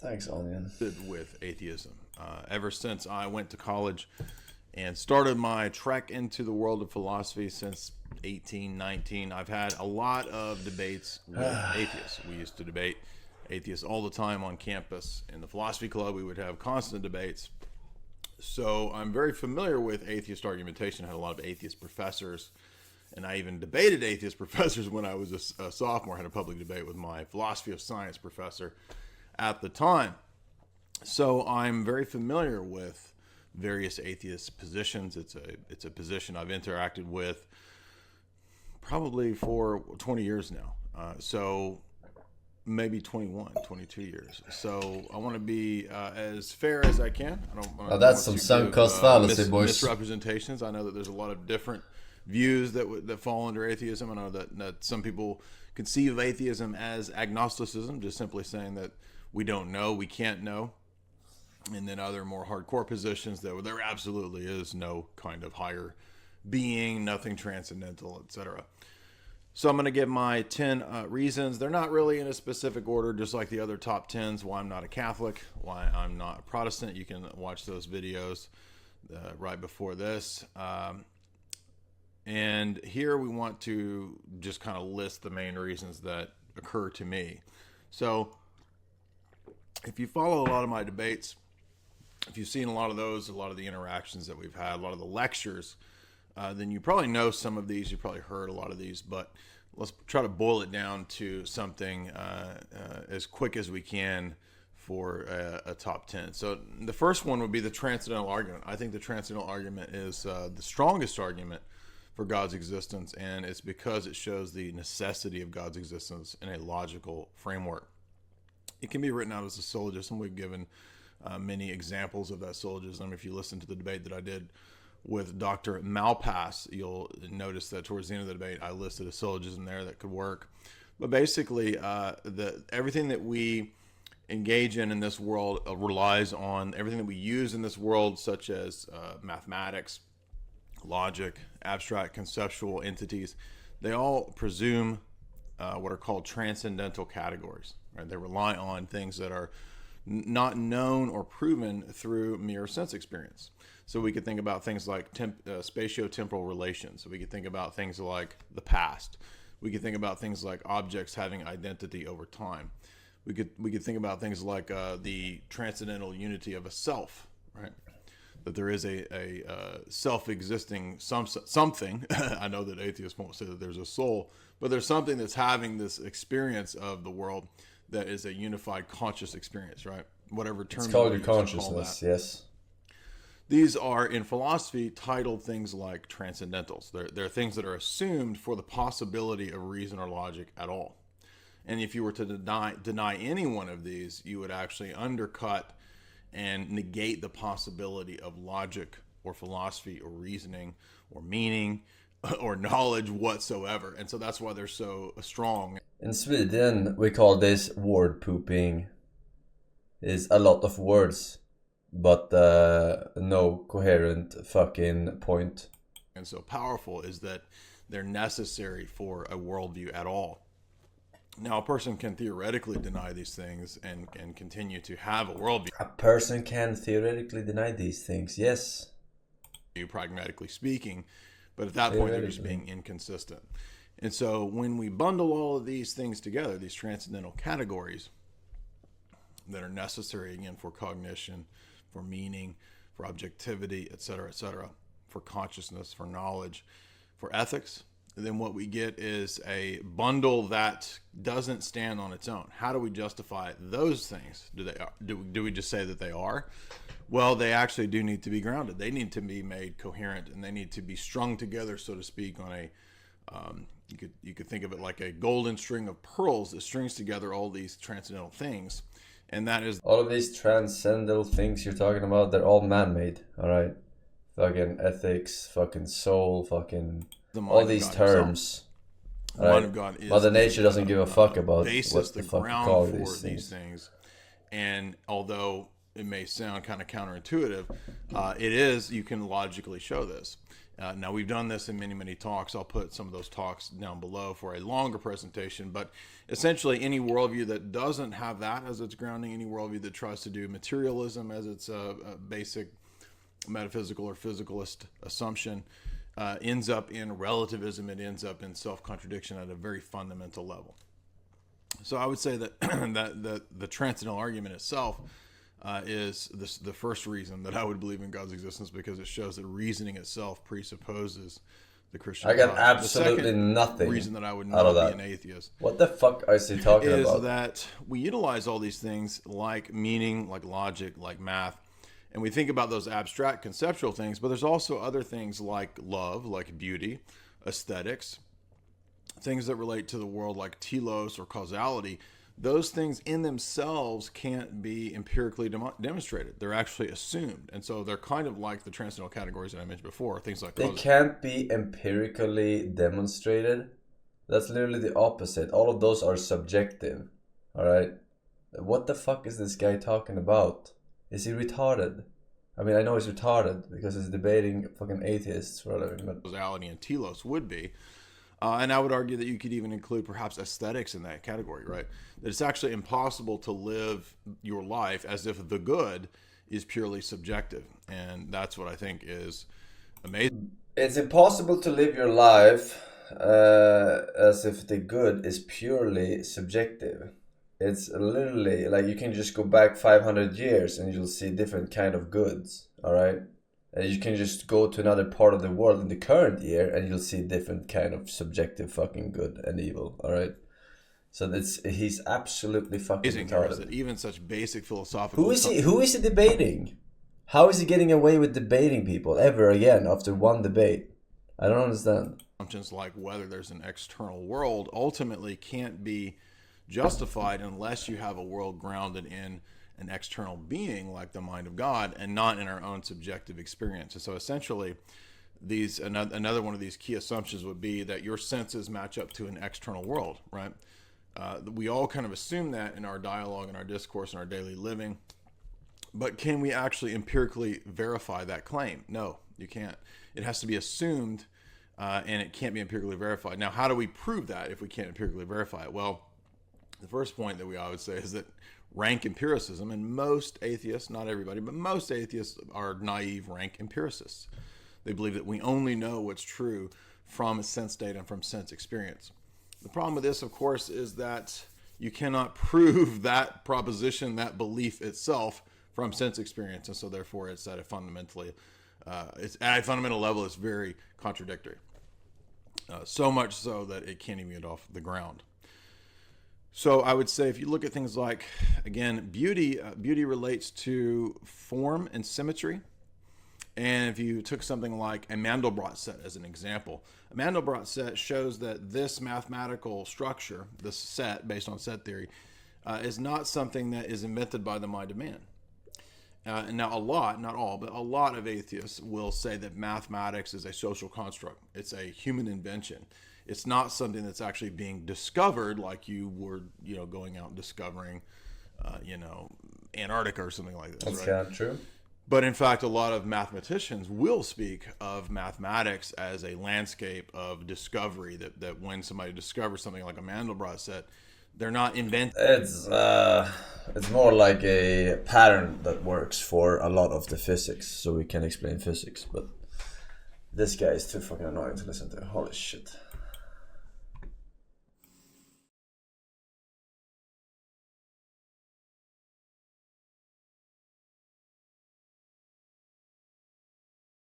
Thanks, Onion. With atheism. Ever since I went to college and started my trek into the world of philosophy since 18, 19, I've had a lot of debates with atheists. We used to debate atheists all the time on campus. In the philosophy club, we would have constant debates. So I'm very familiar with atheist argumentation. I had a lot of atheist professors, and I even debated atheist professors when I was a sophomore. I had a public debate with my philosophy of science professor at the time. So I'm very familiar with various atheist positions. It's a position I've interacted with probably for 20 years now. So maybe 21, 22 years. So I want to be as fair as I can. I don't that's some sunk cost fallacy, boys. Misrepresentations. I know that there's a lot of different views that fall under atheism. I know that some people conceive of atheism as agnosticism, just simply saying that we don't know, we can't know. And then other more hardcore positions that there absolutely is no kind of higher being, nothing transcendental, etc. So I'm going to give my 10 reasons. They're not really in a specific order, just like the other top 10s, why I'm not a Catholic, why I'm not a Protestant. You can watch those videos right before this. And here we want to just kind of list the main reasons that occur to me. So if you follow a lot of my debates, if you've seen a lot of those, a lot of the interactions that we've had, a lot of the lectures, then you probably know some of these. You probably heard a lot of these, but let's try to boil it down to something as quick as we can for a top 10. So the first one would be the transcendental argument. I think the transcendental argument is the strongest argument for God's existence, and it's because it shows the necessity of God's existence in a logical framework. It can be written out as a syllogism. We've given many examples of that syllogism. If you listen to the debate that I did with Dr. Malpass, you'll notice that towards the end of the debate, I listed a syllogism there that could work. But basically, everything that we engage in this world relies on everything that we use in this world, such as mathematics, logic, abstract conceptual entities. They all presume what are called transcendental categories. Right? They rely on things that are not known or proven through mere sense experience. So we could think about things like spatio-temporal relations. So we could think about things like the past. We could think about things like objects having identity over time. We could think about things like the transcendental unity of a self, right? That there is a self-existing something. I know that atheists won't say that there's a soul, but there's something that's having this experience of the world that is a unified conscious experience, right? Whatever term it's called your consciousness, yes. These are, in philosophy, titled things like transcendentals. They're things that are assumed for the possibility of reason or logic at all. And if you were to deny any one of these, you would actually undercut and negate the possibility of logic or philosophy or reasoning or meaning or knowledge whatsoever. And so that's why they're so strong. In Sweden, we call this word pooping. It's a lot of words, but no coherent fucking point. And so powerful is that they're necessary for a worldview at all. Now, a person can theoretically deny these things and continue to have a worldview. A person can theoretically deny these things, yes. Pragmatically speaking, but at that point they're just being inconsistent. And so when we bundle all of these things together, these transcendental categories that are necessary, again, for cognition, for meaning, for objectivity, etc., for consciousness, for knowledge, for ethics, then what we get is a bundle that doesn't stand on its own. How do we justify those things? Do we just say that they are? Well, they actually do need to be grounded. They need to be made coherent, and they need to be strung together, so to speak, on a you could think of it like a golden string of pearls that strings together all these transcendental things. And that is all of these transcendental things you're talking about, they're all man-made, all right? Fucking ethics, fucking soul, fucking all these terms. The mind of God is Mother Nature doesn't give a fuck about basis, what the fuck you call these things. And although it may sound kind of counterintuitive, it is, you can logically show this. Now, we've done this in many talks. I'll put some of those talks down below for a longer presentation. But essentially, any worldview that doesn't have that as its grounding, any worldview that tries to do materialism as its basic metaphysical or physicalist assumption, ends up in relativism. It ends up in self-contradiction at a very fundamental level. So I would say that the transcendental argument itself is the first reason that I would believe in God's existence, because it shows that reasoning itself presupposes the Christian I got God. absolutely nothing Reason that I would out of not that. be an atheist. What the fuck is he talking is about? That we utilize all these things like meaning, like logic, like math, and we think about those abstract conceptual things, but there's also other things like love, like beauty, aesthetics, things that relate to the world like telos or causality. Those things in themselves can't be empirically demonstrated. They're actually assumed. And so they're kind of like the transcendental categories that I mentioned before. Things like they can't be empirically demonstrated. That's literally the opposite. All of those are subjective. Alright? What the fuck is this guy talking about? Is he retarded? I mean, I know he's retarded because he's debating fucking atheists for a living. But causality and telos would be. And I would argue that you could even include perhaps aesthetics in that category, right? That it's actually impossible to live your life as if the good is purely subjective. And that's what I think is amazing. It's impossible to live your life as if the good is purely subjective. It's literally like you can just go back 500 years and you'll see different kind of goods, all right? And you can just go to another part of the world in the current year and you'll see different kind of subjective fucking good and evil, all right? So he's absolutely fucking retarded. That even such basic philosophical... Who is he debating? How is he getting away with debating people ever again after one debate? I don't understand. Assumptions like whether there's an external world ultimately can't be justified unless you have a world grounded in an external being like the mind of God and not in our own subjective experience. And so essentially, another one of these key assumptions would be that your senses match up to an external world, right? We all kind of assume that in our dialogue, in our discourse, in our daily living. But can we actually empirically verify that claim? No, you can't. It has to be assumed, and it can't be empirically verified. Now, how do we prove that if we can't empirically verify it? Well, the first point that we always say is that rank empiricism, and most atheists, not everybody, but most atheists are naive rank empiricists. They believe that we only know what's true from sense data and from sense experience. The problem with this, of course, is that you cannot prove that proposition, that belief itself from sense experience. And so therefore it's at a fundamental level, it's very contradictory. So much so that it can't even get off the ground. So I would say if you look at things like, again, beauty relates to form and symmetry. And if you took something like a Mandelbrot set as an example, a Mandelbrot set shows that this mathematical structure, this set based on set theory, is not something that is invented by the mind of man. And now a lot, not all, but a lot of atheists will say that mathematics is a social construct. It's a human invention. It's not something that's actually being discovered like you were, going out and discovering, Antarctica or something like this. That's right? kind of true. But in fact, a lot of mathematicians will speak of mathematics as a landscape of discovery, that when somebody discovers something like a Mandelbrot set, they're not inventing. It's more like a pattern that works for a lot of the physics, so we can explain physics. But this guy is too fucking annoying to listen to. Holy shit.